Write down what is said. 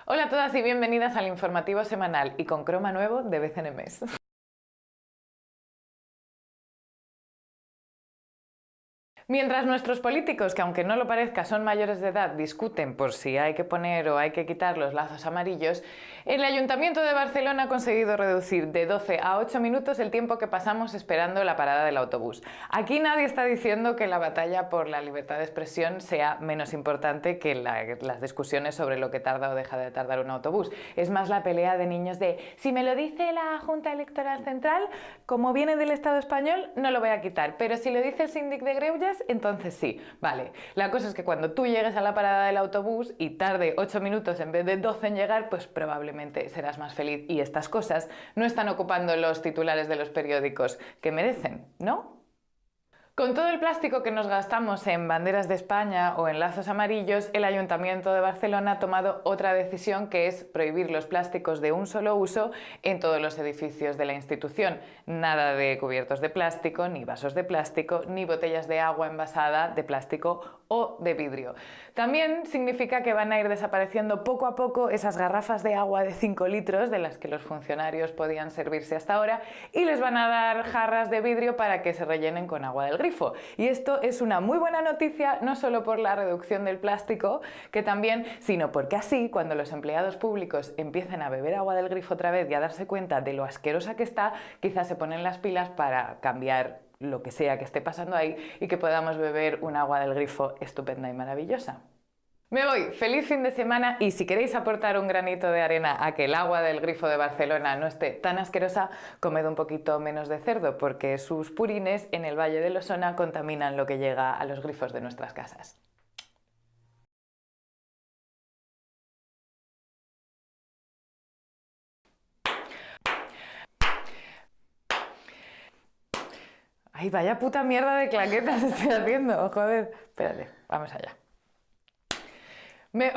Hola a todas y bienvenidas al informativo semanal y con croma nuevo de BCN Mes. Mientras nuestros políticos, que aunque no lo parezca son mayores de edad, discuten por si hay que poner o hay que quitar los lazos amarillos, el Ayuntamiento de Barcelona ha conseguido reducir de 12 a 8 minutos el tiempo que pasamos esperando la parada del autobús. Aquí nadie está diciendo que la batalla por la libertad de expresión sea menos importante que las discusiones sobre lo que tarda o deja de tardar un autobús. Es más la pelea de niños de si me lo dice la Junta Electoral Central, como viene del Estado español, no lo voy a quitar, pero si lo dice el síndic de Greuges, entonces sí. Vale, la cosa es que cuando tú llegues a la parada del autobús y tarde 8 minutos en vez de 12 en llegar, pues probablemente serás más feliz y estas cosas no están ocupando los titulares de los periódicos que merecen, ¿no? Con todo el plástico que nos gastamos en banderas de España o en lazos amarillos, el Ayuntamiento de Barcelona ha tomado otra decisión, que es prohibir los plásticos de un solo uso en todos los edificios de la institución. Nada de cubiertos de plástico, ni vasos de plástico, ni botellas de agua envasada de plástico o de vidrio. También significa que van a ir desapareciendo poco a poco esas garrafas de agua de 5 litros de las que los funcionarios podían servirse hasta ahora y les van a dar jarras de vidrio para que se rellenen con agua del grifo. Y esto es una muy buena noticia, no solo por la reducción del plástico, que también, sino porque así, cuando los empleados públicos empiecen a beber agua del grifo otra vez y a darse cuenta de lo asquerosa que está, quizás se ponen las pilas para cambiar lo que sea que esté pasando ahí y que podamos beber un agua del grifo estupenda y maravillosa. Me voy, feliz fin de semana, y si queréis aportar un granito de arena a que el agua del grifo de Barcelona no esté tan asquerosa, comed un poquito menos de cerdo, porque sus purines en el Valle del Osona contaminan lo que llega a los grifos de nuestras casas. Ay, vaya puta mierda de claquetas estoy haciendo, joder. Espérate, vamos allá. Me...